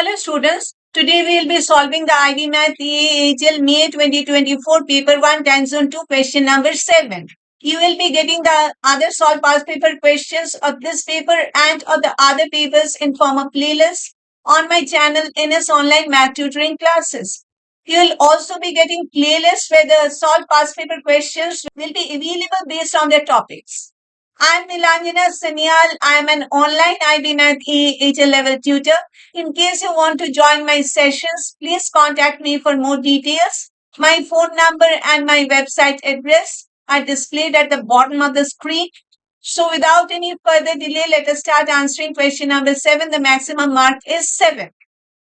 Hello students, today we will be solving the IB Math EAHL May 2024 paper 1 time zone 2 question number 7. You will be getting the other solved past paper questions of this paper and of the other papers in form of playlist on my channel NS Online Math Tutoring Classes. You will also be getting playlists where the solved past paper questions will be available based on their topics. I am Nilanjana Sanyal. I am an online IB Math EAHL level tutor. In case you want to join my sessions, please contact me for more details. My phone number and my website address are displayed at the bottom of the screen. So without any further delay, let us start answering question number 7. The maximum mark is 7.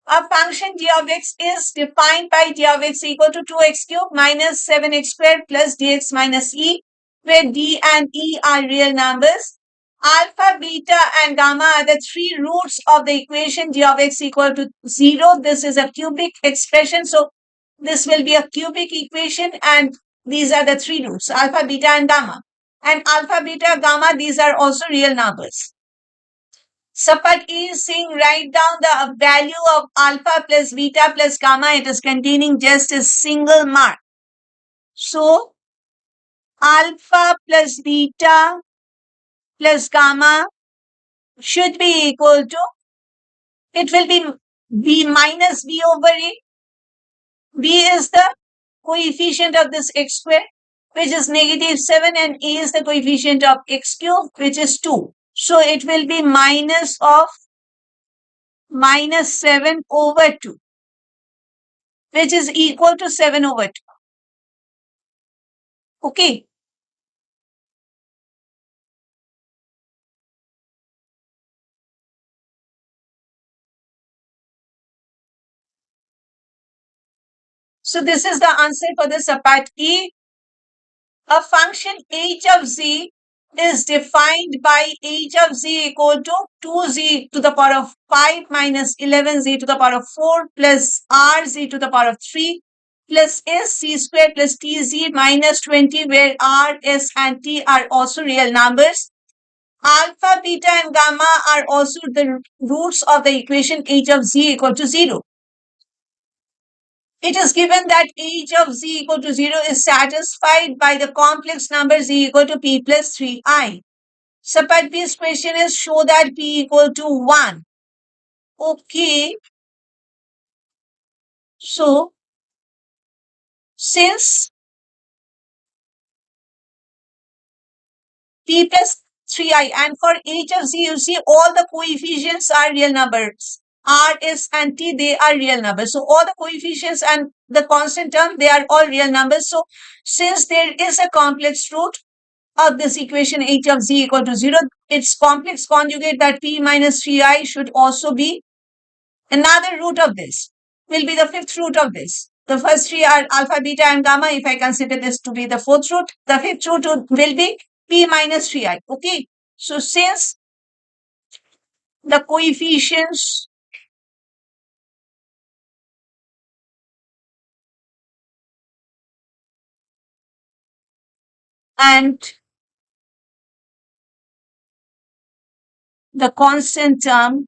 A function g of x is defined by g of x equal to 2x cubed minus 7x squared plus dx minus e, where d and e are real numbers. Alpha, beta, and gamma are the three roots of the equation g of x equal to 0. This is a cubic expression, so this will be a cubic equation, and these are the three roots, alpha, beta, and gamma. And alpha, beta, gamma, these are also real numbers. Sapat is saying write down the value of alpha plus beta plus gamma. It is containing just a single mark. So, alpha plus beta plus gamma should be equal to, it will be b minus b over a. B is the coefficient of this x square, which is negative 7, and a is the coefficient of x cube, which is 2. So, it will be minus of minus 7 over 2, which is equal to 7 over 2. Okay. So this is the answer for the subpart E. A function h of z is defined by h of z equal to 2z to the power of 5 minus 11z to the power of 4 plus rz to the power of 3 plus sc square plus tz minus 20, where r, s, and t are also real numbers. Alpha, beta, and gamma are also the roots of the equation h of z equal to 0. It is given that h of z equal to 0 is satisfied by the complex number z equal to p plus 3i. Sapat B's question is show that p equal to 1. Okay. So, since p plus 3i, and for h of z, you see all the coefficients are real numbers. R, S, and T, they are real numbers. So, all the coefficients and the constant term, they are all real numbers. So, since there is a complex root of this equation h of z equal to 0, its complex conjugate, that p minus 3i, should also be another root of this, will be the fifth root of this. The first three are alpha, beta, and gamma. If I consider this to be the fourth root, the fifth root will be p minus 3i. Okay. So since the coefficients and the constant term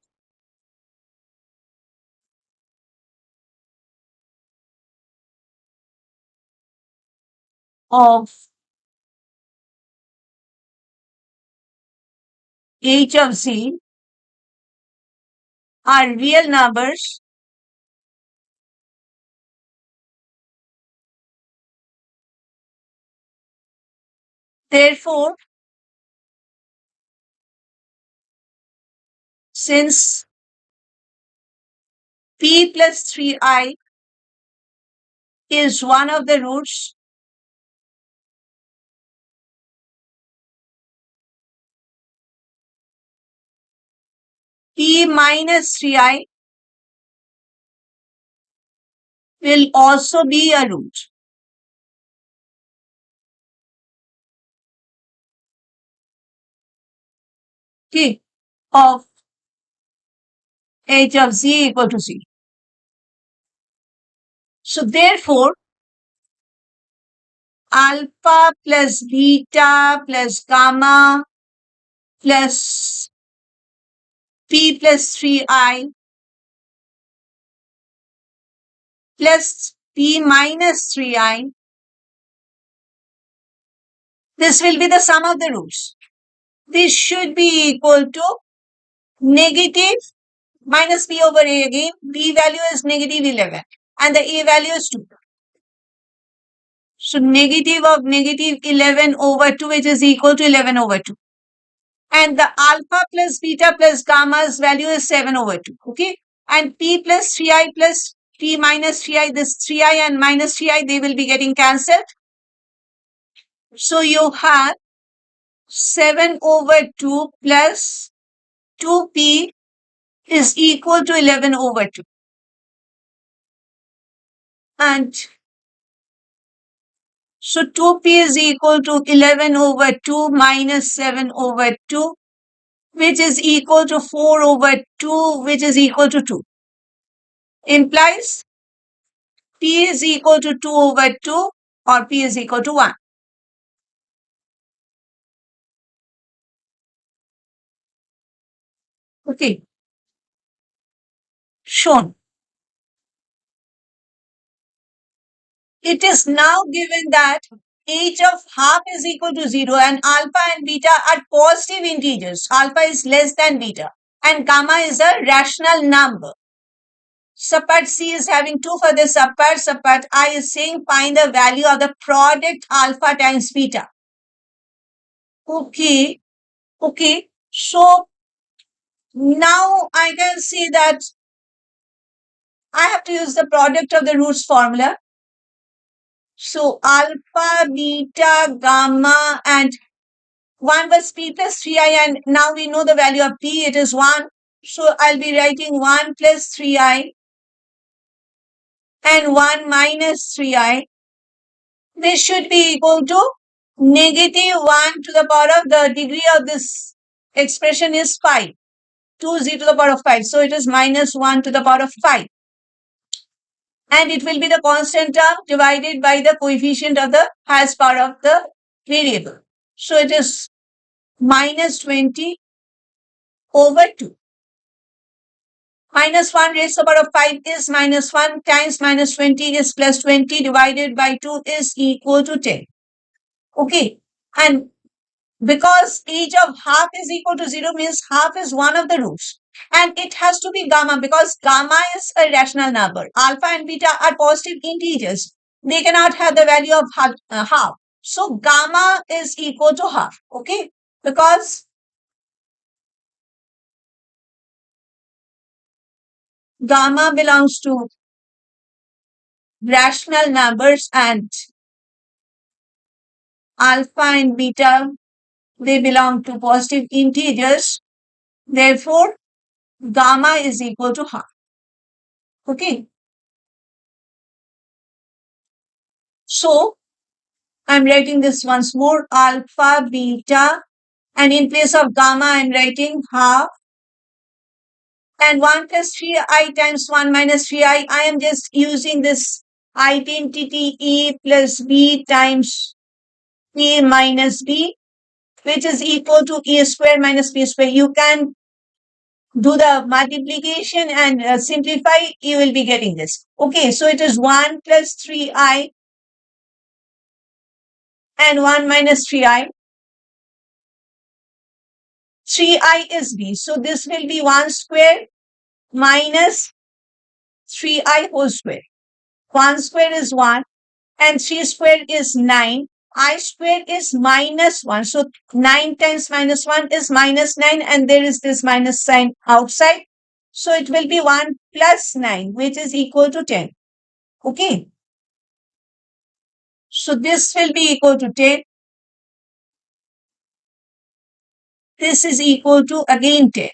of h of z are real numbers, therefore, since p plus 3i is one of the roots, p minus 3i will also be a root. Okay, of h of z equal to 0. So therefore, alpha plus beta plus gamma plus p plus 3i plus P minus 3I. This will be the sum of the roots. This should be equal to negative minus P over A again. P value is negative 11 and the A value is 2. So negative of negative 11 over 2, which is equal to 11 over 2. And the alpha plus beta plus gamma's value is 7 over 2. Okay. And P plus 3I plus P minus 3I, this 3I and minus 3I, they will be getting cancelled. So you have 7 over 2 plus 2P is equal to 11 over 2. And so 2P is equal to 11 over 2 minus 7 over 2, which is equal to 4 over 2, which is equal to 2. Implies P is equal to 2 over 2 or P is equal to 1. Okay. Shown. It is now given that h of half is equal to 0 and alpha and beta are positive integers. Alpha is less than beta and gamma is a rational number. Subpart C is having two further subparts. Subpart I is saying find the value of the product alpha times beta. Okay. Okay. So now I can see that I have to use the product of the roots formula. So alpha, beta, gamma, and 1 was P plus 3I, and now we know the value of P, it is 1. So I'll be writing 1 plus 3I and 1 minus 3I. This should be equal to negative 1 to the power of the degree of this expression is 5. 2z to the power of 5. So it is minus 1 to the power of 5. And it will be the constant term divided by the coefficient of the highest power of the variable. So it is minus 20 over 2. Minus 1 raised to the power of 5 is minus 1 times minus 20 is plus 20 divided by 2 is equal to 10. Okay. And because h of half is equal to 0 means half is one of the roots. And it has to be gamma because gamma is a rational number. Alpha and beta are positive integers. They cannot have the value of half. So gamma is equal to half. Okay. Because gamma belongs to rational numbers and alpha and beta, they belong to positive integers. Therefore, gamma is equal to half. Okay. So, I'm writing this once more, alpha, beta, and in place of gamma, I'm writing half. And 1 plus 3I times 1 minus 3I, I am just using this identity A plus B times A minus B, which is equal to A square minus B square. You can do the multiplication and simplify, you will be getting this. Okay, so it is 1 plus 3I and 1 minus 3I. 3I is B. So this will be 1 square minus 3I whole square. 1 square is 1 and 3 square is 9. I square is minus 1. So 9 times minus 1 is minus 9 and there is this minus sign outside. So it will be 1 plus 9 which is equal to 10. Okay. So this will be equal to 10. This is equal to again 10.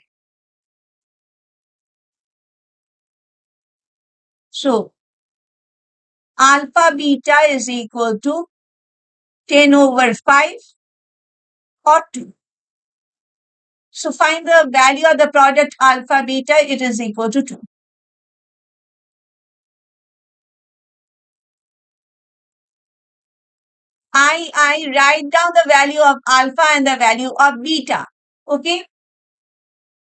So alpha beta is equal to 10 over 5 or 2. So find the value of the product alpha beta, it is equal to 2. I write down the value of alpha and the value of beta. Okay.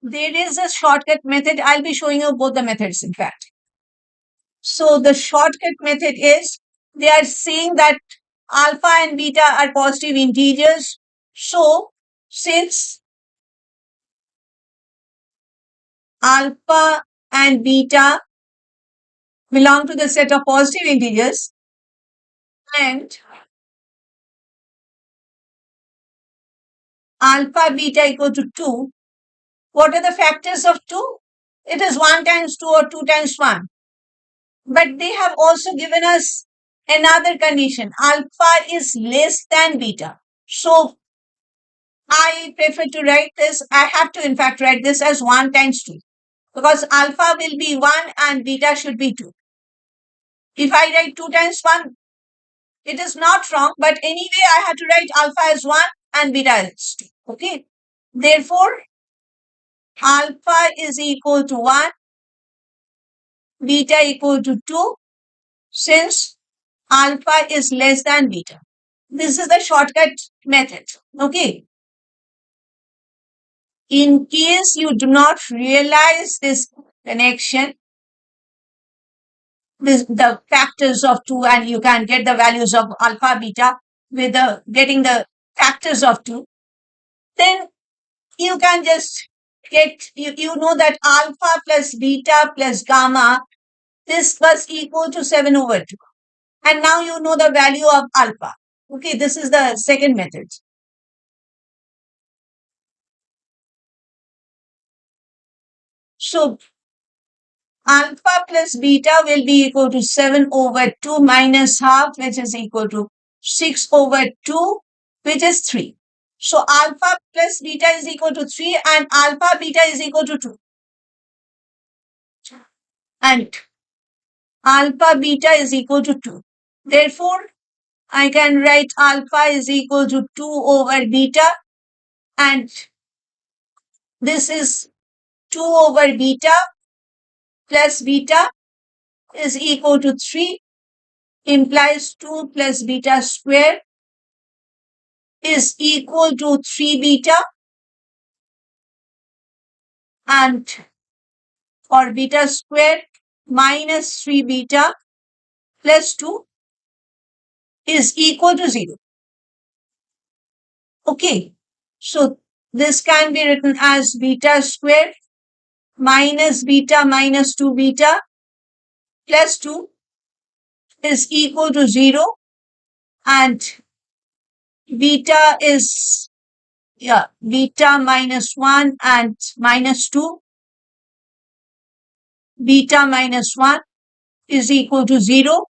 There is a shortcut method. I'll be showing you both the methods in fact. So the shortcut method is, they are saying that alpha and beta are positive integers. So since alpha and beta belong to the set of positive integers and alpha beta equal to 2, what are the factors of 2? It is 1 times 2 or 2 times 1. But they have also given us another condition. Alpha is less than beta. So I prefer to write this. I have to in fact write this as 1 times 2 because alpha will be 1 and beta should be 2. If I write 2 times 1, it is not wrong, but anyway, I have to write alpha as 1 and beta as 2. Okay. Therefore, alpha is equal to 1, beta equal to 2, since alpha is less than beta. This is the shortcut method. Okay. In case you do not realize this connection, the factors of 2, and you can get the values of alpha, beta with getting the factors of 2, then you can just get, you know that alpha plus beta plus gamma, this was equal to 7 over 2. And now you know the value of alpha. Okay, this is the second method. So alpha plus beta will be equal to 7 over 2 minus half, which is equal to 6 over 2, which is 3. So alpha plus beta is equal to 3 and alpha beta is equal to 2. And alpha beta is equal to 2. Therefore, I can write alpha is equal to 2 over beta, and this is 2 over beta plus beta is equal to 3, implies 2 plus beta square is equal to 3 beta, and for beta square minus 3 beta plus 2 is equal to 0. Okay, so this can be written as beta square minus beta minus 2 beta plus 2 is equal to 0, and beta is beta minus 1 and minus 2, beta minus 1 is equal to 0.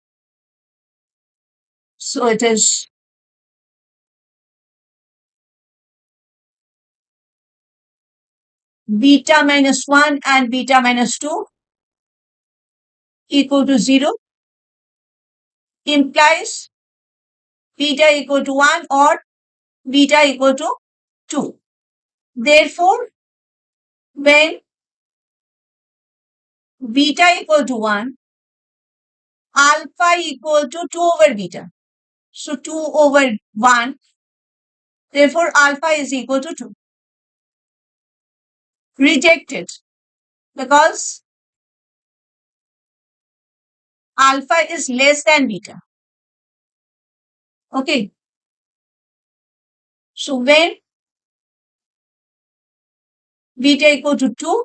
So it is beta minus 1 and beta minus 2 equal to 0, implies beta equal to 1 or beta equal to 2. Therefore, when beta equal to 1, alpha equal to 2 over beta. So 2 over 1, therefore alpha is equal to 2. Rejected, because alpha is less than beta. Okay. So when beta equal to 2,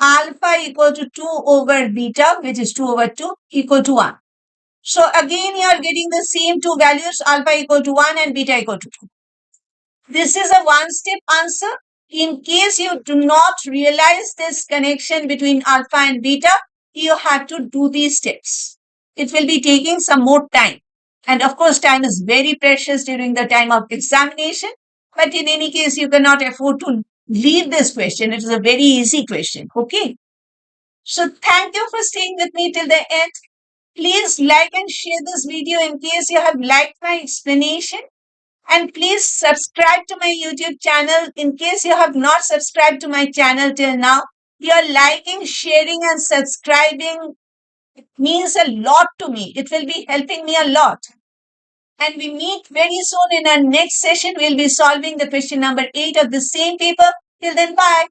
alpha equal to 2 over beta, which is 2 over 2, equal to 1. So again, you are getting the same two values, alpha equal to 1 and beta equal to 2. This is a one-step answer. In case you do not realize this connection between alpha and beta, you have to do these steps. It will be taking some more time. And of course, time is very precious during the time of examination. But in any case, you cannot afford to leave this question. It is a very easy question. Okay. So thank you for staying with me till the end. Please like and share this video in case you have liked my explanation. And please subscribe to my YouTube channel in case you have not subscribed to my channel till now. Your liking, sharing and subscribing means a lot to me. It will be helping me a lot. And we meet very soon in our next session. We'll be solving the question number 8 of the same paper. Till then, bye.